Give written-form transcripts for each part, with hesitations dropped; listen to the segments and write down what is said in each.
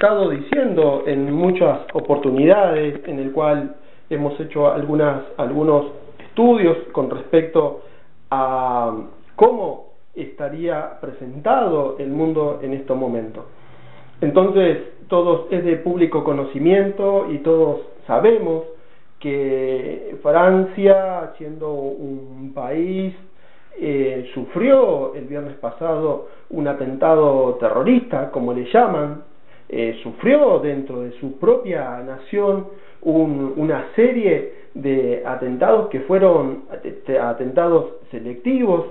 estado diciendo en muchas oportunidades, en el cual hemos hecho algunos estudios con respecto a cómo estaría presentado el mundo en estos momentos. Entonces, todos es de público conocimiento y todos sabemos que Francia, siendo un país, sufrió el viernes pasado un atentado terrorista, como le llaman, sufrió dentro de su propia nación una serie de atentados que fueron atentados selectivos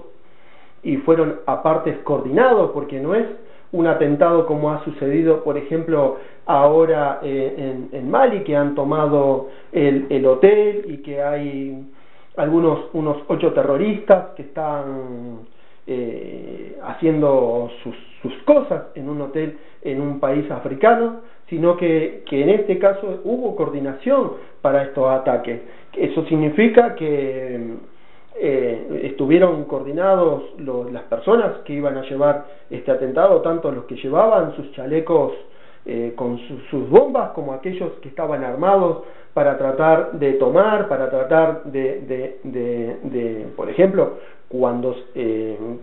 y fueron a partes coordinados, porque no es un atentado como ha sucedido, por ejemplo, ahora en Mali, que han tomado el hotel y que hay unos 8 terroristas que están haciendo sus cosas en un hotel en un país africano, sino que en este caso hubo coordinación para estos ataques. Eso significa que estuvieron coordinados las personas que iban a llevar este atentado, tanto los que llevaban sus chalecos con sus bombas, como aquellos que estaban armados para tratar de tomar, para tratar de por ejemplo, cuando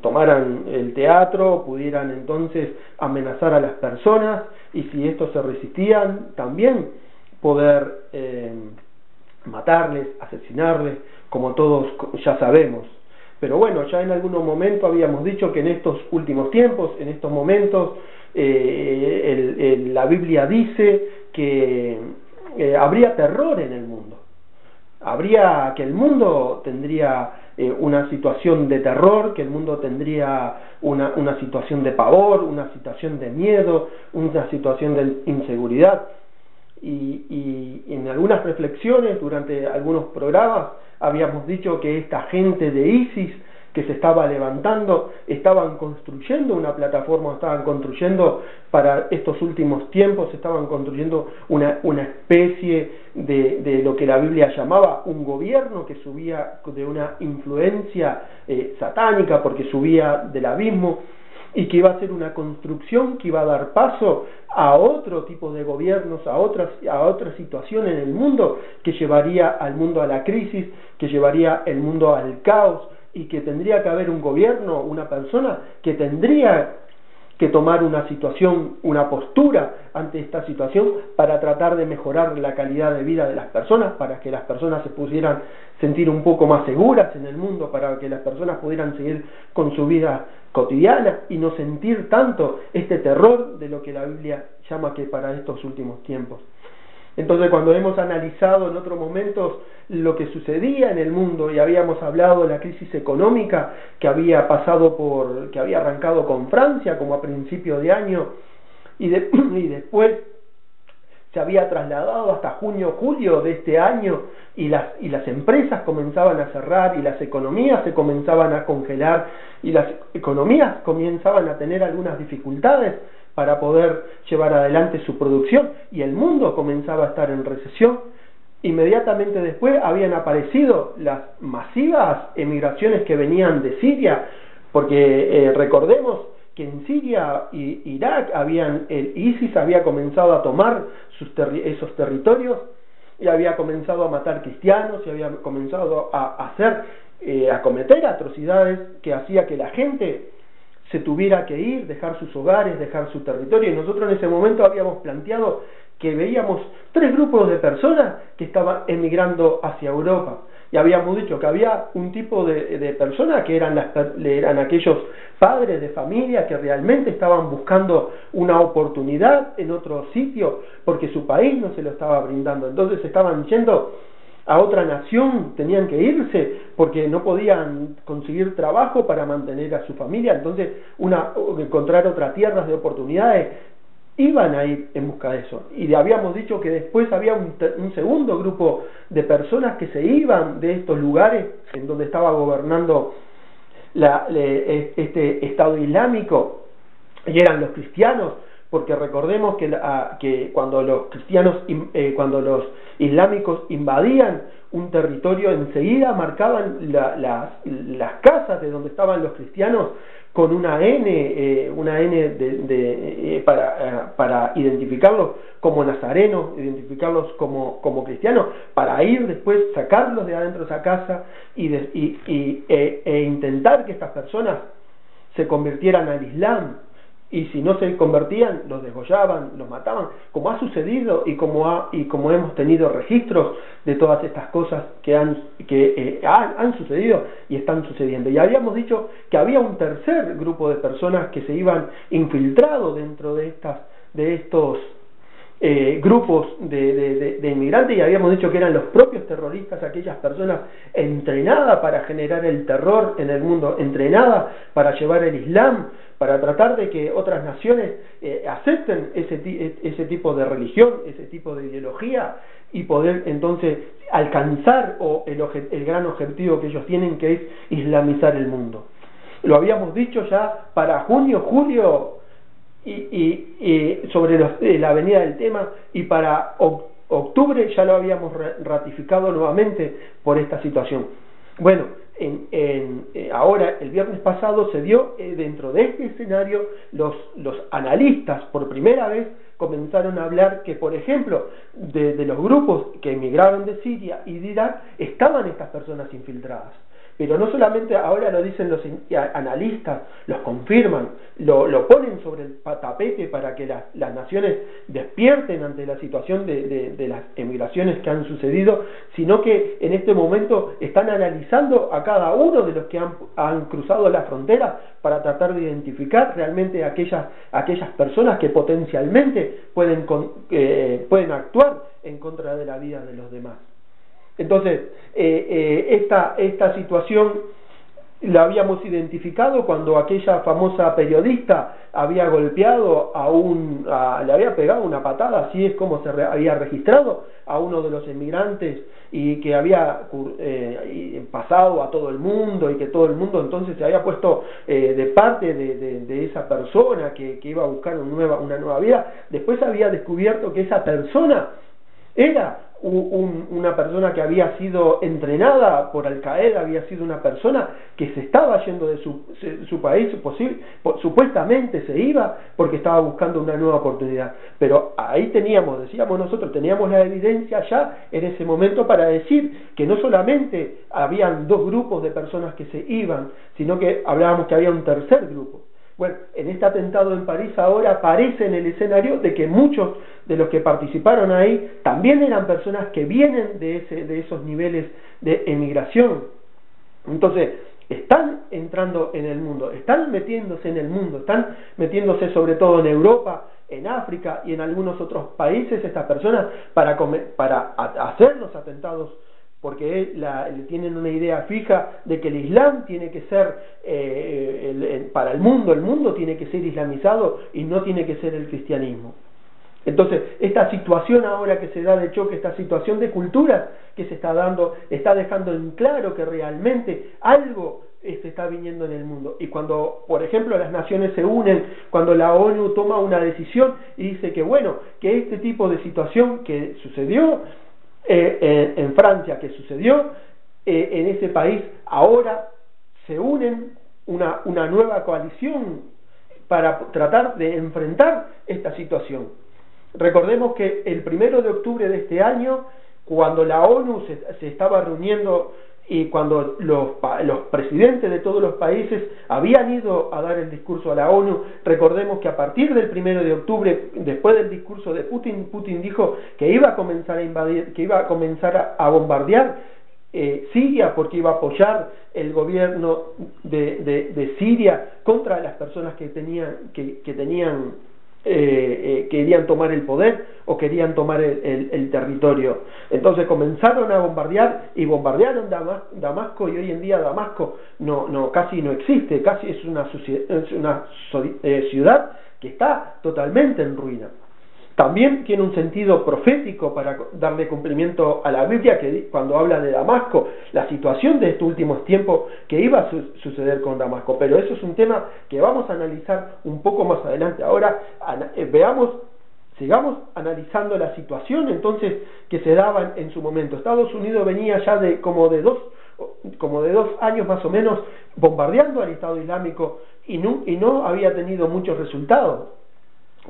tomaran el teatro, pudieran entonces amenazar a las personas, y si estos se resistían, también poder matarles, asesinarles, como todos ya sabemos. Pero bueno, ya en algún momento habíamos dicho que en estos últimos tiempos, en estos momentos, la Biblia dice que habría terror en el mundo. Que el mundo tendría una situación de terror, que el mundo tendría una situación de pavor, una situación de miedo, una situación de inseguridad. Y en algunas reflexiones, durante algunos programas, habíamos dicho que esta gente de ISIS que se estaba levantando, estaban construyendo una plataforma, estaban construyendo para estos últimos tiempos, estaban construyendo una especie de lo que la Biblia llamaba un gobierno que subía de una influencia satánica, porque subía del abismo, y que iba a ser una construcción que iba a dar paso a otro tipo de gobiernos, a otra situación en el mundo, que llevaría al mundo a la crisis, que llevaría el mundo al caos, y que tendría que haber un gobierno, una persona que tendría que tomar una situación, una postura ante esta situación para tratar de mejorar la calidad de vida de las personas, para que las personas se pudieran sentir un poco más seguras en el mundo, para que las personas pudieran seguir con su vida cotidiana y no sentir tanto este terror de lo que la Biblia llama que para estos últimos tiempos. Entonces, cuando hemos analizado en otros momentos lo que sucedía en el mundo y habíamos hablado de la crisis económica que había arrancado con Francia como a principio de año y después se había trasladado hasta junio, julio de este año, y las empresas comenzaban a cerrar y las economías se comenzaban a congelar y las economías comenzaban a tener algunas dificultades para poder llevar adelante su producción, y el mundo comenzaba a estar en recesión. Inmediatamente después habían aparecido las masivas emigraciones que venían de Siria, porque recordemos que en Siria y Irak el ISIS había comenzado a tomar esos territorios y había comenzado a matar cristianos y había comenzado a cometer atrocidades que hacía que la gente se tuviera que ir, dejar sus hogares, dejar su territorio. Y nosotros en ese momento habíamos planteado que veíamos 3 grupos de personas que estaban emigrando hacia Europa, y habíamos dicho que había un tipo de personas que eran aquellos padres de familia que realmente estaban buscando una oportunidad en otro sitio porque su país no se lo estaba brindando, entonces estaban yendo a otra nación, tenían que irse porque no podían conseguir trabajo para mantener a su familia, entonces encontrar otras tierras de oportunidades, iban a ir en busca de eso. Y habíamos dicho que después había un segundo grupo de personas que se iban de estos lugares en donde estaba gobernando este Estado Islámico, y eran los cristianos, porque recordemos que cuando los islámicos invadían un territorio, enseguida marcaban las casas de donde estaban los cristianos con una N para identificarlos como nazarenos, identificarlos como cristianos, para ir después, sacarlos de adentro de esa casa e intentar que estas personas se convirtieran al Islam, y si no se convertían, los degollaban, los mataban, como ha sucedido y como hemos tenido registros de todas estas cosas que han sucedido y están sucediendo. Y habíamos dicho que había un tercer grupo de personas que se iban infiltrado dentro de estos grupos de inmigrantes, y habíamos dicho que eran los propios terroristas, aquellas personas entrenadas para generar el terror en el mundo, entrenadas para llevar el Islam, para tratar de que otras naciones acepten ese tipo de religión, ese tipo de ideología, y poder entonces alcanzar el gran objetivo que ellos tienen, que es islamizar el mundo. Lo habíamos dicho ya para junio, julio, y sobre la venida del tema, y para octubre ya lo habíamos ratificado nuevamente por esta situación. Bueno, ahora el viernes pasado se dio dentro de este escenario, los analistas por primera vez comenzaron a hablar que, por ejemplo, de los grupos que emigraron de Siria y de Irak, estaban estas personas infiltradas. Pero no solamente ahora lo dicen los analistas, los confirman, lo ponen sobre el tapete para que las naciones despierten ante la situación de las emigraciones que han sucedido, sino que en este momento están analizando a cada uno de los que han cruzado la frontera para tratar de identificar realmente aquellas personas que potencialmente pueden actuar en contra de la vida de los demás. Entonces, esta situación la habíamos identificado cuando aquella famosa periodista había golpeado le había pegado una patada, así es como se había registrado, a uno de los emigrantes, y que había pasado a todo el mundo, y que todo el mundo entonces se había puesto de parte de esa persona que iba a buscar una nueva vida. Después había descubierto que esa persona era una persona que había sido entrenada por Al Qaeda, había sido una persona que se estaba yendo de su país, supuestamente se iba porque estaba buscando una nueva oportunidad. Pero ahí decíamos nosotros, teníamos la evidencia ya en ese momento para decir que no solamente habían dos grupos de personas que se iban, sino que hablábamos que había un tercer grupo. Bueno, en este atentado en París ahora aparece en el escenario de que muchos de los que participaron ahí también eran personas que vienen de esos niveles de emigración. Entonces, están entrando en el mundo, están metiéndose en el mundo, están metiéndose sobre todo en Europa, en África y en algunos otros países, estas personas, para hacer los atentados, porque tienen una idea fija de que el Islam tiene que ser para el mundo tiene que ser islamizado y no tiene que ser el cristianismo. Entonces, esta situación ahora que se da de choque, esta situación de culturas que se está dando, está dejando en claro que realmente algo se está viniendo en el mundo. Y cuando, por ejemplo, las naciones se unen, cuando la ONU toma una decisión y dice que que este tipo de situación que sucedió en Francia, que sucedió en ese país, ahora se unen una nueva coalición para tratar de enfrentar esta situación. Recordemos que el 1 de octubre de este año, cuando la ONU se estaba reuniendo y cuando los presidentes de todos los países habían ido a dar el discurso a la ONU, recordemos que a partir del 1 de octubre, después del discurso de Putin dijo que iba a comenzar a invadir, que iba a comenzar a bombardear Siria, porque iba a apoyar el gobierno de Siria contra las personas que querían tomar el poder o querían tomar el territorio. Entonces comenzaron a bombardear y bombardearon Damasco, y hoy en día Damasco casi no existe, casi es una ciudad que está totalmente en ruina. También tiene un sentido profético para darle cumplimiento a la Biblia, que cuando habla de Damasco, la situación de estos últimos tiempos que iba a suceder con Damasco. Pero eso es un tema que vamos a analizar un poco más adelante. Ahora sigamos analizando la situación entonces que se daba en su momento. Estados Unidos venía ya de como de 2 años más o menos, bombardeando al Estado Islámico y no había tenido muchos resultados.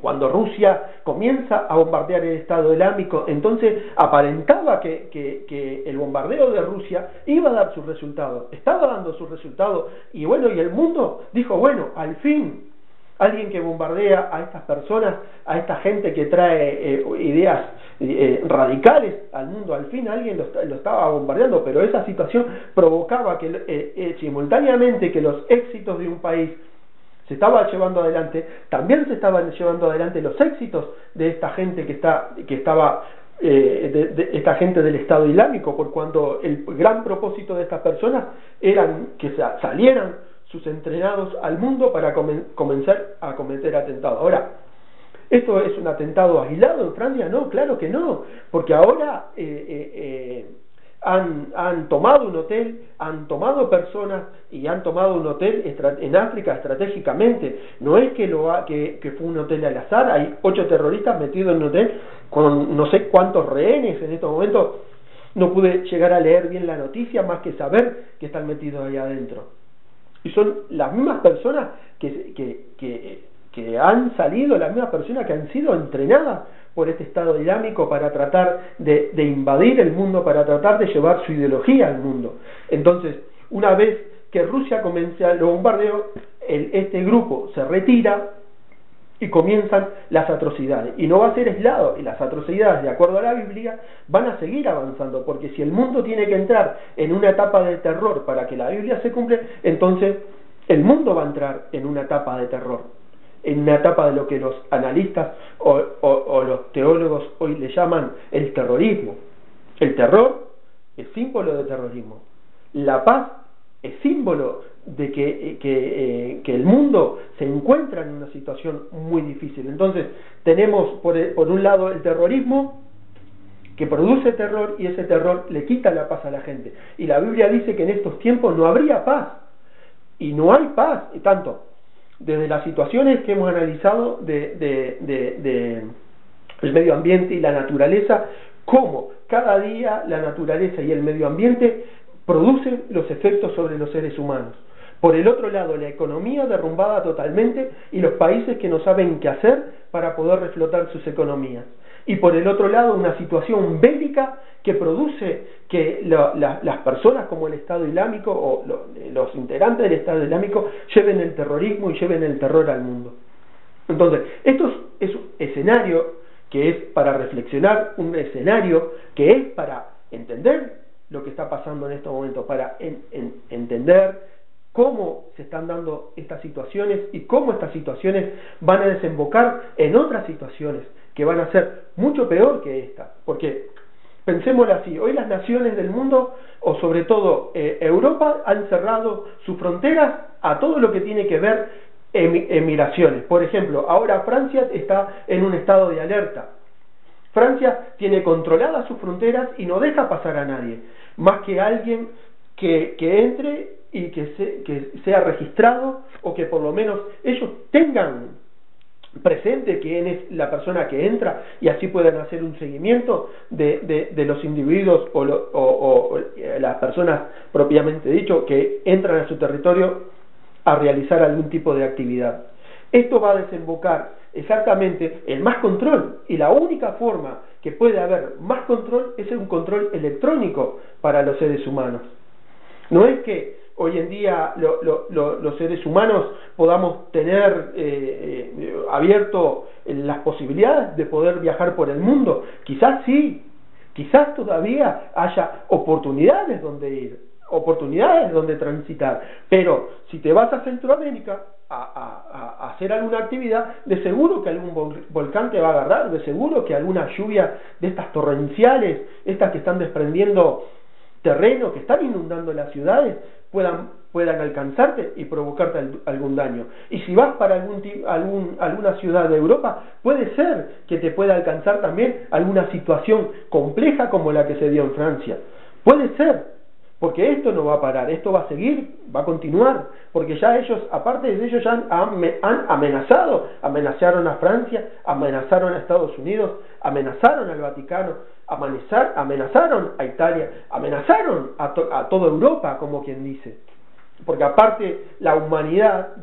Cuando Rusia comienza a bombardear el Estado Islámico, entonces aparentaba que el bombardeo de Rusia iba a dar sus resultados, estaba dando sus resultados, y bueno, y el mundo dijo, bueno, al fin, alguien que bombardea a estas personas, a esta gente que trae ideas radicales al mundo, al fin alguien lo estaba bombardeando, pero esa situación provocaba que simultáneamente que los éxitos de un país se estaba llevando adelante, también se estaban llevando adelante los éxitos de esta gente esta gente del Estado Islámico, por cuanto el gran propósito de estas personas eran que salieran sus entrenados al mundo para comenzar a cometer atentados. Ahora, ¿esto es un atentado aislado en Francia? No, claro que no, porque ahora han tomado un hotel, han tomado personas y han tomado un hotel en África estratégicamente. No es que fue un hotel al azar, hay 8 terroristas metidos en un hotel con no sé cuántos rehenes en estos momentos. No pude llegar a leer bien la noticia, más que saber que están metidos ahí adentro. Y son las mismas personas que han salido, las mismas personas que han sido entrenadas por este Estado Islámico para tratar de invadir el mundo, para tratar de llevar su ideología al mundo. Entonces, una vez que Rusia comienza los bombardeos, este grupo se retira y comienzan las atrocidades. Y no va a ser aislado, y las atrocidades, de acuerdo a la Biblia, van a seguir avanzando, porque si el mundo tiene que entrar en una etapa de terror para que la Biblia se cumpla, entonces el mundo va a entrar en una etapa de terror, en una etapa de lo que los analistas o los teólogos hoy le llaman el terrorismo. El terror es símbolo de terrorismo. La paz es símbolo de que el mundo se encuentra en una situación muy difícil. Entonces tenemos por un lado el terrorismo que produce terror, y ese terror le quita la paz a la gente. Y la Biblia dice que en estos tiempos no habría paz, y no hay paz, y tanto desde las situaciones que hemos analizado de el medio ambiente y la naturaleza, cómo cada día la naturaleza y el medio ambiente producen los efectos sobre los seres humanos. Por el otro lado, la economía derrumbada totalmente y los países que no saben qué hacer para poder reflotar sus economías. Y por el otro lado, una situación bélica que produce que las personas como el Estado Islámico o los integrantes del Estado Islámico lleven el terrorismo y lleven el terror al mundo. Entonces, esto es un escenario que es para reflexionar, un escenario que es para entender lo que está pasando en estos momentos, para entender cómo se están dando estas situaciones y cómo estas situaciones van a desembocar en otras situaciones que van a ser mucho peor que esta. Porque, pensémoslo así, hoy las naciones del mundo, o sobre todo Europa, han cerrado sus fronteras a todo lo que tiene que ver emigraciones. Por ejemplo, ahora Francia está en un estado de alerta. Francia tiene controladas sus fronteras y no deja pasar a nadie, más que alguien que entre y que sea registrado, o que por lo menos ellos tengan presente quién es la persona que entra, y así puedan hacer un seguimiento de los individuos o las personas propiamente dicho que entran a su territorio a realizar algún tipo de actividad. Esto va a desembocar exactamente en más control, y la única forma que puede haber más control es un control electrónico para los seres humanos. No es que hoy en día los seres humanos podamos tener abierto las posibilidades de poder viajar por el mundo. Quizás sí, quizás todavía haya oportunidades donde ir, oportunidades donde transitar, pero si te vas a Centroamérica a hacer alguna actividad, de seguro que algún volcán te va a agarrar, de seguro que alguna lluvia de estas torrenciales, estas que están desprendiendo terreno, que están inundando las ciudades, puedan alcanzarte y provocarte algún daño. Y si vas para alguna ciudad de Europa, puede ser que te pueda alcanzar también alguna situación compleja como la que se dio en Francia. Puede ser, porque esto no va a parar, esto va a seguir, va a continuar, porque ya ellos, aparte de ellos, ya han amenazaron a Francia, amenazaron a Estados Unidos, amenazaron al Vaticano, amenazaron a Italia, amenazaron a toda Europa, como quien dice. Porque aparte la humanidad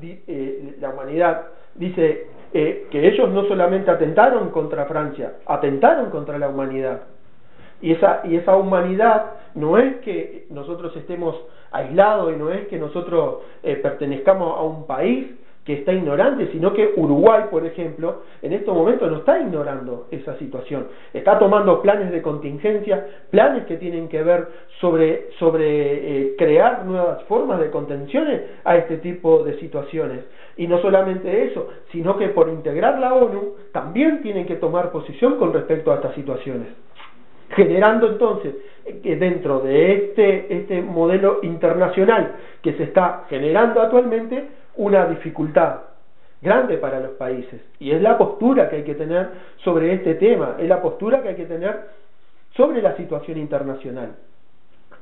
dice que ellos no solamente atentaron contra Francia, atentaron contra la humanidad. Y esa humanidad no es que nosotros estemos aislados y no es que nosotros pertenezcamos a un país que está ignorante, sino que Uruguay, por ejemplo, en estos momentos no está ignorando esa situación. Está tomando planes de contingencia, planes que tienen que ver sobre crear nuevas formas de contenciones a este tipo de situaciones. Y no solamente eso, sino que por integrar la ONU también tienen que tomar posición con respecto a estas situaciones. Generando entonces que dentro de este modelo internacional que se está generando actualmente una dificultad grande para los países, y es la postura que hay que tener sobre este tema, es la postura que hay que tener sobre la situación internacional.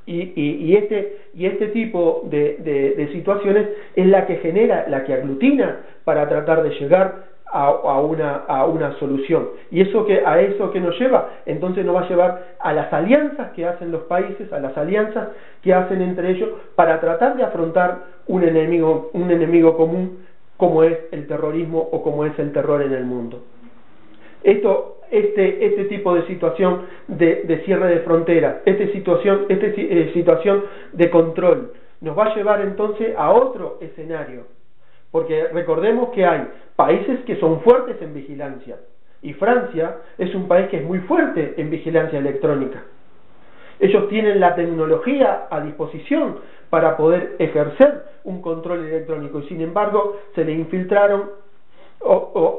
Y este tipo de situaciones es la que genera, la que aglutina para tratar de llegar a una solución. Y a eso que nos lleva, entonces nos va a llevar a las alianzas que hacen los países, a las alianzas que hacen entre ellos para tratar de afrontar un enemigo común como es el terrorismo o como es el terror en el mundo. Este tipo de situación de cierre de fronteras, esta situación de control, nos va a llevar entonces a otro escenario. Porque recordemos que hay países que son fuertes en vigilancia, y Francia es un país que es muy fuerte en vigilancia electrónica. Ellos tienen la tecnología a disposición para poder ejercer un control electrónico, y sin embargo se le infiltraron,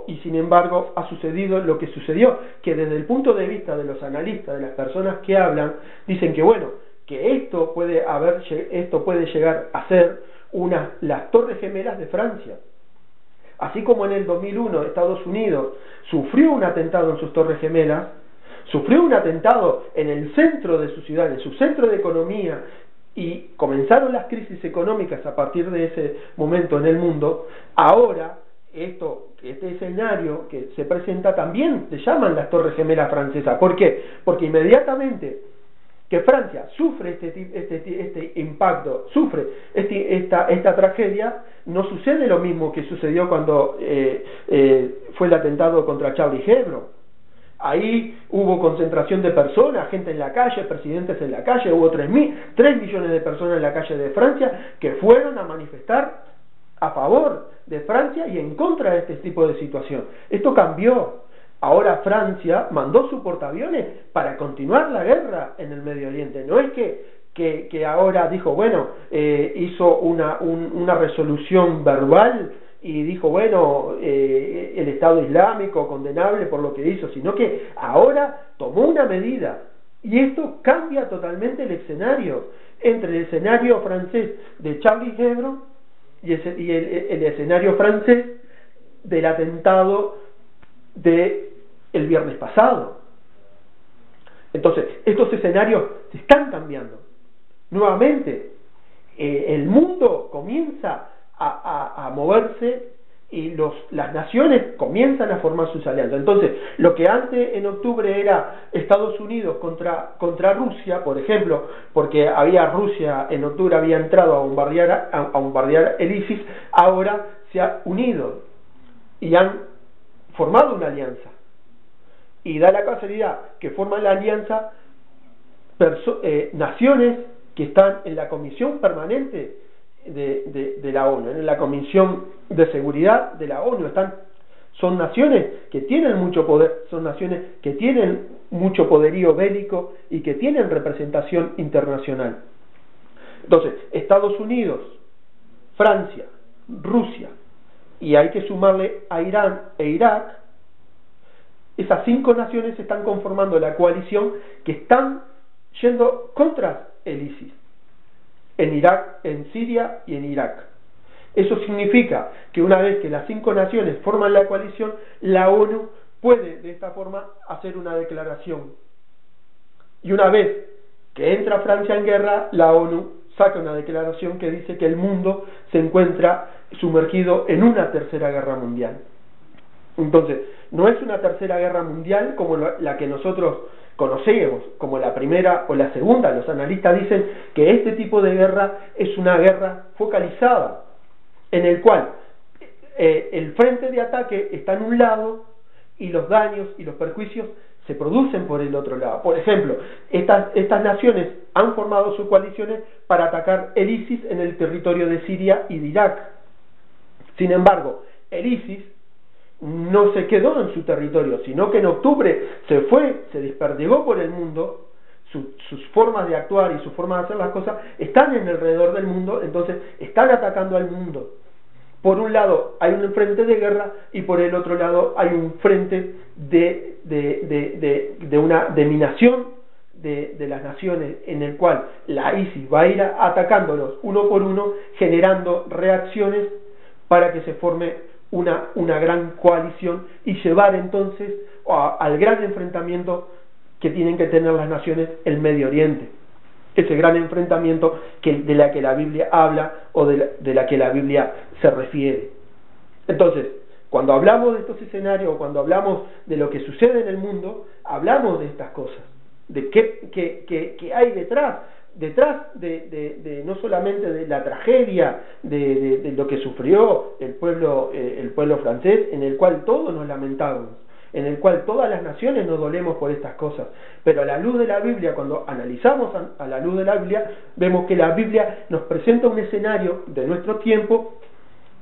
y sin embargo ha sucedido lo que sucedió, que desde el punto de vista de los analistas, de las personas que hablan, dicen que bueno, que esto puede llegar a ser las Torres Gemelas de Francia. Así como en el 2001 Estados Unidos sufrió un atentado en sus Torres Gemelas, sufrió un atentado en el centro de su ciudad, en su centro de economía, y comenzaron las crisis económicas a partir de ese momento en el mundo. Ahora este escenario que se presenta también se llaman las Torres Gemelas francesas. ¿Por qué? Porque inmediatamente que Francia sufre este impacto, sufre esta tragedia, no sucede lo mismo que sucedió cuando fue el atentado contra Charlie Hebdo. Ahí hubo concentración de personas, gente en la calle, presidentes en la calle, hubo 3 millones de personas en la calle de Francia que fueron a manifestar a favor de Francia y en contra de este tipo de situación. Esto cambió. Ahora Francia mandó su portaaviones para continuar la guerra en el Medio Oriente. No es que ahora dijo, bueno, hizo una resolución verbal y dijo, bueno, el Estado Islámico condenable por lo que hizo, sino que ahora tomó una medida. Y esto cambia totalmente el escenario, entre el escenario francés de Charlie Hebdo y el escenario francés del atentado el viernes pasado. Entonces, estos escenarios se están cambiando. Nuevamente, el mundo comienza a moverse y las naciones comienzan a formar sus alianzas. Entonces, lo que antes en octubre era Estados Unidos contra Rusia, por ejemplo, porque Rusia en octubre había entrado a bombardear el ISIS, ahora se ha unido y han formado una alianza. Y da la casualidad que forman la alianza naciones que están en la Comisión Permanente de la ONU, en la Comisión de Seguridad de la ONU. Son naciones que tienen mucho poder, son naciones que tienen mucho poderío bélico y que tienen representación internacional. Entonces, Estados Unidos, Francia, Rusia, y hay que sumarle a Irán e Irak. Esas 5 naciones están conformando la coalición que están yendo contra el ISIS en Irak, en Siria y en Irak. Eso significa que una vez que las 5 naciones forman la coalición, la ONU puede de esta forma hacer una declaración. Y una vez que entra Francia en guerra, la ONU saca una declaración que dice que el mundo se encuentra sumergido en una tercera guerra mundial. Entonces, no es una tercera guerra mundial como la que nosotros conocemos como la primera o la segunda. Los analistas dicen que este tipo de guerra es una guerra focalizada, en el cual el frente de ataque está en un lado y los daños y los perjuicios se producen por el otro lado. Por ejemplo, estas naciones han formado sus coaliciones para atacar el ISIS en el territorio de Siria y de Irak. Sin embargo, el ISIS no se quedó en su territorio, sino que en octubre se desperdigó por el mundo. Sus formas de actuar y sus formas de hacer las cosas están en alrededor del mundo, entonces están atacando al mundo. Por un lado hay un frente de guerra y por el otro lado hay un frente de una dominación de las naciones, en el cual la ISIS va a ir atacándolos uno por uno, generando reacciones para que se forme una gran coalición y llevar entonces al gran enfrentamiento que tienen que tener las naciones en Medio Oriente. Ese gran enfrentamiento de la que la Biblia habla o de la que la Biblia se refiere. Entonces, cuando hablamos de estos escenarios, o cuando hablamos de lo que sucede en el mundo, hablamos de estas cosas, de qué hay detrás de no solamente de la tragedia de lo que sufrió el pueblo francés, en el cual todos nos lamentamos, en el cual todas las naciones nos dolemos por estas cosas, pero a la luz de la Biblia, cuando analizamos a la luz de la Biblia, vemos que la Biblia nos presenta un escenario de nuestro tiempo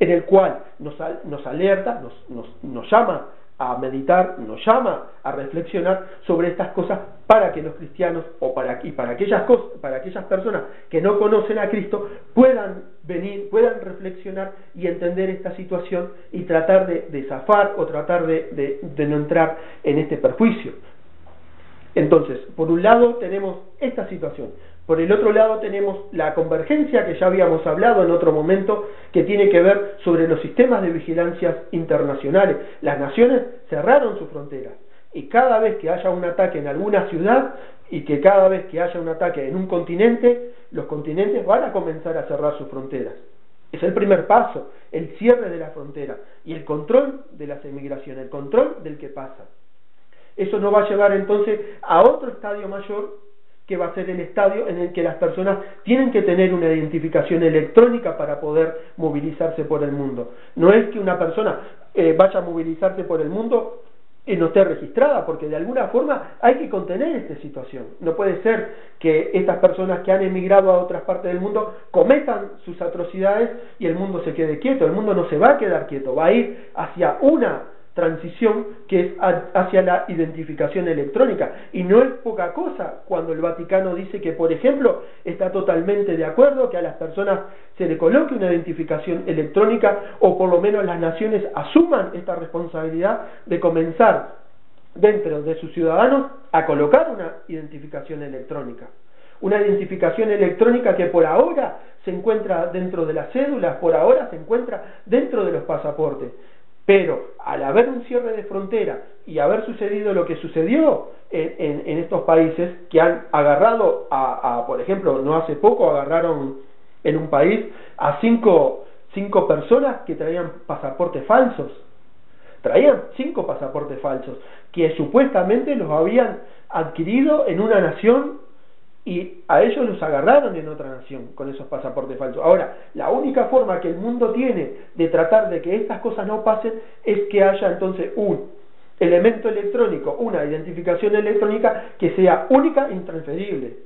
en el cual nos alerta, nos llama a meditar, nos llama a reflexionar sobre estas cosas para que los cristianos para aquellas personas que no conocen a Cristo puedan reflexionar y entender esta situación y tratar de zafar o tratar de no entrar en este perjuicio. Entonces, por un lado tenemos esta situación. Por el otro lado tenemos la convergencia que ya habíamos hablado en otro momento, que tiene que ver sobre los sistemas de vigilancia internacionales. Las naciones cerraron sus fronteras y cada vez que haya un ataque en alguna ciudad y que cada vez que haya un ataque en un continente, los continentes van a comenzar a cerrar sus fronteras. Es el primer paso, el cierre de la frontera y el control de las emigraciones, el control del que pasa. Eso nos va a llevar entonces a otro estadio mayor, que va a ser el estadio en el que las personas tienen que tener una identificación electrónica para poder movilizarse por el mundo. No es que una persona vaya a movilizarse por el mundo y no esté registrada, porque de alguna forma hay que contener esta situación. No puede ser que estas personas que han emigrado a otras partes del mundo cometan sus atrocidades y el mundo se quede quieto. El mundo no se va a quedar quieto, va a ir hacia una transición que es hacia la identificación electrónica, y no es poca cosa cuando el Vaticano dice que, por ejemplo, está totalmente de acuerdo que a las personas se le coloque una identificación electrónica, o por lo menos las naciones asuman esta responsabilidad de comenzar dentro de sus ciudadanos a colocar una identificación electrónica. Una identificación electrónica que por ahora se encuentra dentro de las cédulas, por ahora se encuentra dentro de los pasaportes. Pero al haber un cierre de frontera y haber sucedido lo que sucedió en estos países que han agarrado por ejemplo, no hace poco agarraron en un país a cinco personas que traían pasaportes falsos. Traían 5 pasaportes falsos que supuestamente los habían adquirido en una nación y a ellos los agarraron en otra nación con esos pasaportes falsos. Ahora, la única forma que el mundo tiene de tratar de que estas cosas no pasen es que haya entonces un elemento electrónico, una identificación electrónica que sea única e intransferible.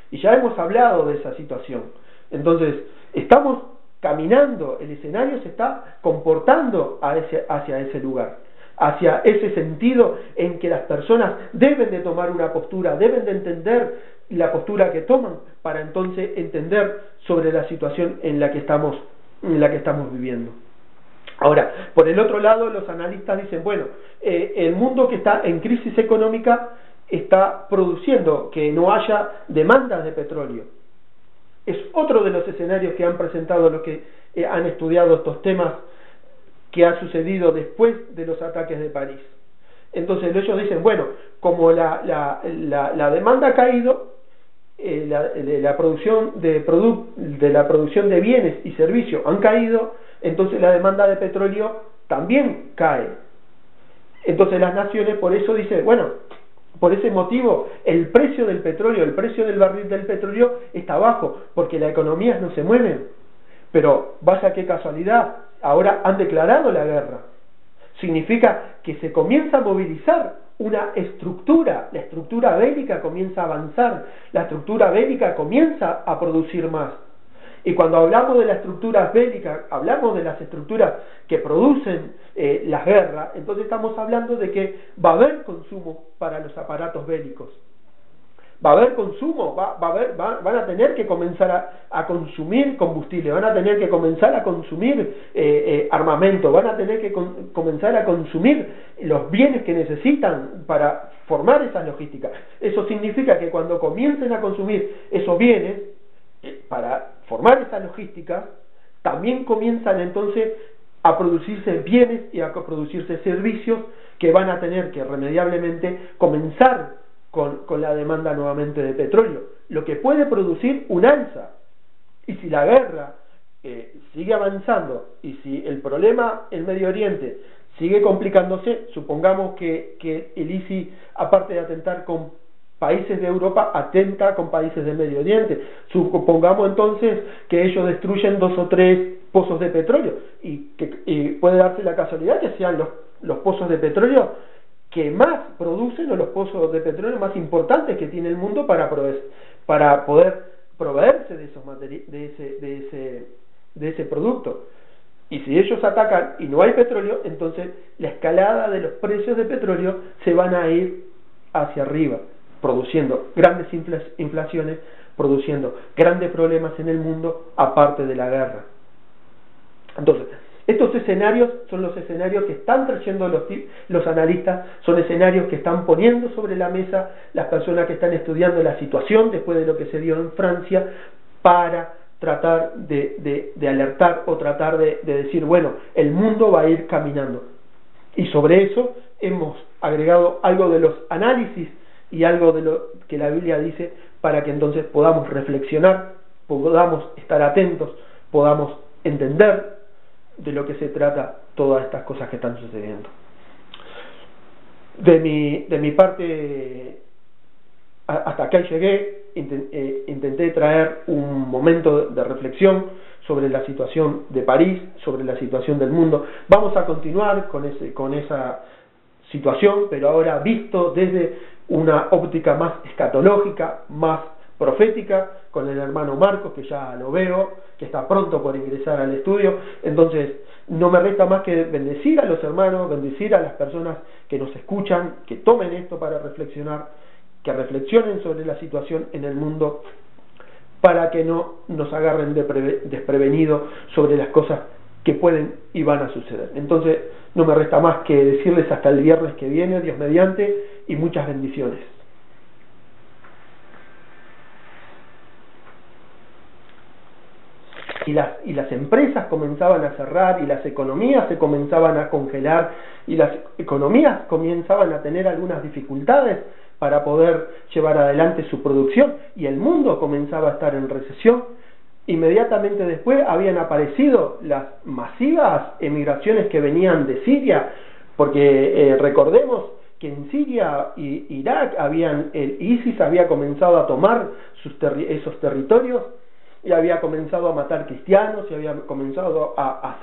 Y ya hemos hablado de esa situación. Entonces, estamos caminando, el escenario se está comportando hacia ese lugar, hacia ese sentido en que las personas deben de tomar una postura, deben de entender la postura que toman para entonces entender sobre la situación en la que estamos viviendo. Ahora, por el otro lado, los analistas dicen, bueno, el mundo que está en crisis económica está produciendo que no haya demandas de petróleo. Es otro de los escenarios que han presentado los que han estudiado estos temas que ha sucedido después de los ataques de París. Entonces ellos dicen, bueno, como la demanda ha caído, la producción de bienes y servicios han caído, entonces la demanda de petróleo también cae. Entonces las naciones por eso dicen, bueno, Por ese motivo, el precio del petróleo, el precio del barril del petróleo está bajo, porque las economías no se mueven. Pero vaya qué casualidad, ahora han declarado la guerra. Significa que se comienza a movilizar una estructura, la estructura bélica comienza a avanzar, la estructura bélica comienza a producir más. Y cuando hablamos de las estructuras bélicas, hablamos de las estructuras que producen las guerras, entonces estamos hablando de que va a haber consumo para los aparatos bélicos. Va a haber consumo, van a tener que comenzar a consumir combustible, van a tener que comenzar a consumir armamento, van a tener que comenzar a consumir los bienes que necesitan para formar esa logística. Eso significa que cuando comiencen a consumir esos bienes, para formar esa logística, también comienzan entonces a producirse bienes y a producirse servicios que van a tener que irremediablemente comenzar con la demanda nuevamente de petróleo, lo que puede producir un alza. Y si la guerra sigue avanzando y si el problema en Medio Oriente sigue complicándose, supongamos que el ISIS, aparte de atentar con países de Europa, atenta con países del Medio Oriente. Supongamos entonces que ellos destruyen 2 o 3 pozos de petróleo y puede darse la casualidad que sean los pozos de petróleo que más producen o los pozos de petróleo más importantes que tiene el mundo para poder proveerse de esos de ese producto. Y si ellos atacan y no hay petróleo, entonces la escalada de los precios de petróleo se van a ir hacia arriba, produciendo grandes inflaciones, produciendo grandes problemas en el mundo, aparte de la guerra. Entonces, estos escenarios son los escenarios que están trayendo los analistas, son escenarios que están poniendo sobre la mesa las personas que están estudiando la situación después de lo que se dio en Francia, para tratar de alertar o tratar de decir, bueno, el mundo va a ir caminando. Y sobre eso hemos agregado algo de los análisis y algo de lo que la Biblia dice, para que entonces podamos reflexionar, podamos estar atentos, podamos entender de lo que se trata todas estas cosas que están sucediendo. De mi parte, hasta acá llegué. Intenté traer un momento de reflexión sobre la situación de París, sobre la situación del mundo. Vamos a continuar con esa situación, pero ahora visto desde una óptica más escatológica, más profética, con el hermano Marcos, que ya lo veo, que está pronto por ingresar al estudio. Entonces no me resta más que bendecir a los hermanos, bendecir a las personas que nos escuchan, que tomen esto para reflexionar, que reflexionen sobre la situación en el mundo, para que no nos agarren desprevenidos sobre las cosas que pueden y van a suceder. Entonces no me resta más que decirles hasta el viernes que viene, Dios mediante, y muchas bendiciones. Y las empresas comenzaban a cerrar, y las economías se comenzaban a congelar, y las economías comenzaban a tener algunas dificultades para poder llevar adelante su producción, y el mundo comenzaba a estar en recesión. Inmediatamente después habían aparecido las masivas emigraciones que venían de Siria, porque recordemos que en Siria y Irak el ISIS había comenzado a tomar esos territorios, y había comenzado a matar cristianos, y había comenzado a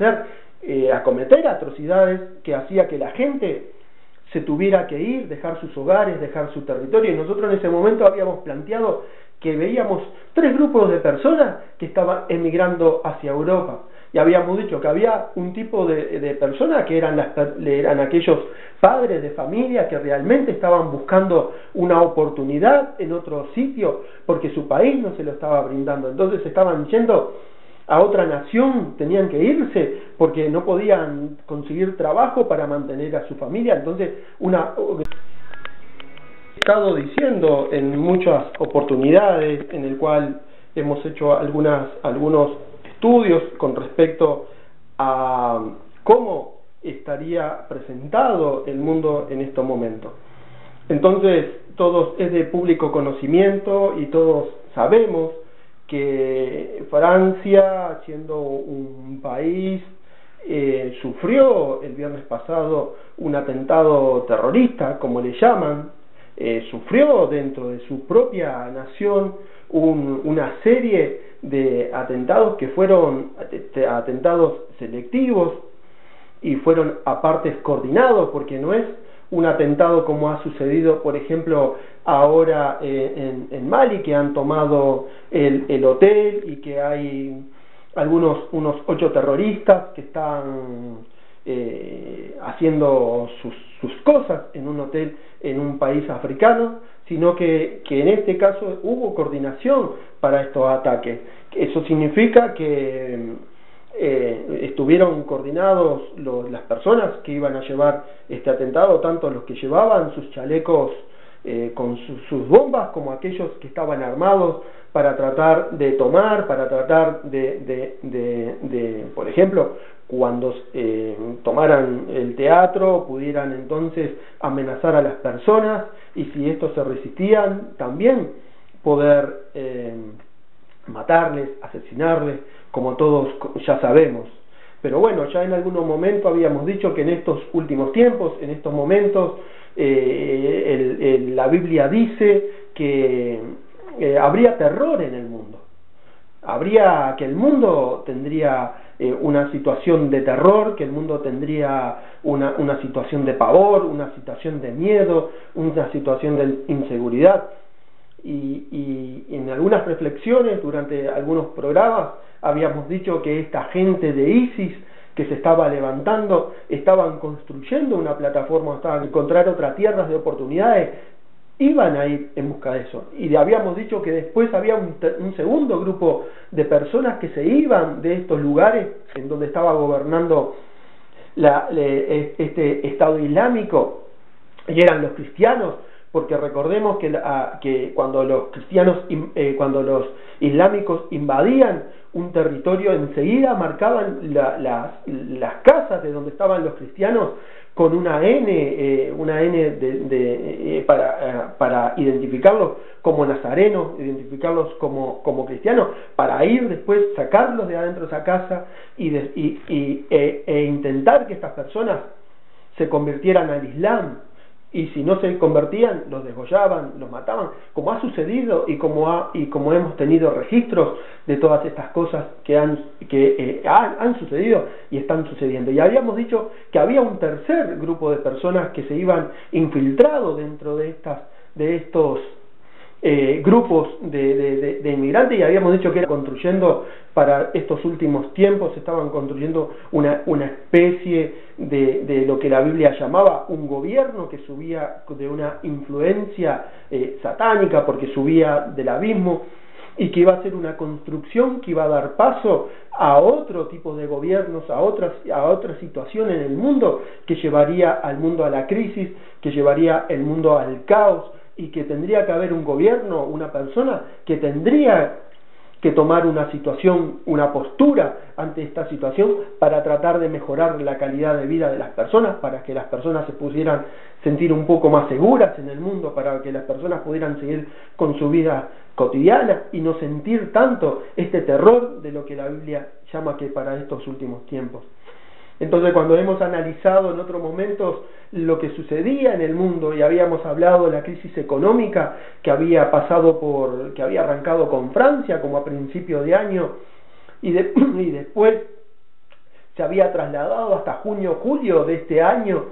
cometer atrocidades que hacía que la gente se tuviera que ir, dejar sus hogares, dejar su territorio. Y nosotros en ese momento habíamos planteado que veíamos 3 grupos de personas que estaban emigrando hacia Europa, y habíamos dicho que había un tipo de personas que eran aquellos padres de familia que realmente estaban buscando una oportunidad en otro sitio porque su país no se lo estaba brindando, entonces estaban yendo a otra nación, tenían que irse porque no podían conseguir trabajo para mantener a su familia. Entonces he estado diciendo en muchas oportunidades en el cual hemos hecho algunos estudios con respecto a cómo estaría presentado el mundo en estos momentos. Entonces todos es de público conocimiento y todos sabemos que Francia, siendo un país, sufrió el viernes pasado un atentado terrorista, como le llaman, sufrió dentro de su propia nación una serie de atentados que fueron atentados selectivos y fueron a partes coordinados, porque no es un atentado como ha sucedido, por ejemplo, ahora en Mali, que han tomado el hotel y que hay unos 8 terroristas que están haciendo sus cosas en un hotel en un país africano, sino que en este caso hubo coordinación para estos ataques. Eso significa que estuvieron coordinados las personas que iban a llevar este atentado, tanto los que llevaban sus chalecos con sus bombas, como aquellos que estaban armados para tratar de tomar, para tratar por ejemplo, cuando tomaran el teatro, pudieran entonces amenazar a las personas, y si estos se resistían, también poder matarles, asesinarles, como todos ya sabemos. Pero bueno, ya en algún momento habíamos dicho que en estos últimos tiempos, en estos momentos, la Biblia dice que habría terror en el mundo. Que el mundo tendría una situación de terror, que el mundo tendría una situación de pavor, una situación de miedo, una situación de inseguridad. Y en algunas reflexiones, durante algunos programas, habíamos dicho que esta gente de ISIS que se estaba levantando, estaban construyendo una plataforma, estaban a encontrar otras tierras de oportunidades, iban a ir en busca de eso. Y habíamos dicho que después había un segundo grupo de personas que se iban de estos lugares en donde estaba gobernando este Estado Islámico, y eran los cristianos, porque recordemos que cuando los cristianos, cuando los islámicos invadían un territorio, enseguida marcaban las casas de donde estaban los cristianos con una N para identificarlos como nazarenos, identificarlos como cristianos, para ir después, sacarlos de adentro de esa casa e intentar que estas personas se convirtieran al Islam. Y si no se convertían, los degollaban, los mataban, como ha sucedido y como hemos tenido registros de todas estas cosas que han sucedido y están sucediendo. Y habíamos dicho que había un tercer grupo de personas que se iban infiltrado dentro de estos grupos de inmigrantes, y habíamos dicho que era construyendo para estos últimos tiempos, estaban construyendo una especie de lo que la Biblia llamaba un gobierno que subía de una influencia satánica, porque subía del abismo, y que iba a ser una construcción que iba a dar paso a otro tipo de gobiernos, a otra situación en el mundo, que llevaría al mundo a la crisis, que llevaría el mundo al caos, y que tendría que haber un gobierno, una persona que tendría que tomar una situación, una postura ante esta situación para tratar de mejorar la calidad de vida de las personas, para que las personas se pudieran sentir un poco más seguras en el mundo, para que las personas pudieran seguir con su vida cotidiana y no sentir tanto este terror de lo que la Biblia llama que para estos últimos tiempos. Entonces, cuando hemos analizado en otros momentos lo que sucedía en el mundo, y habíamos hablado de la crisis económica que había arrancado con Francia como a principio de año, y después se había trasladado hasta junio, julio de este año,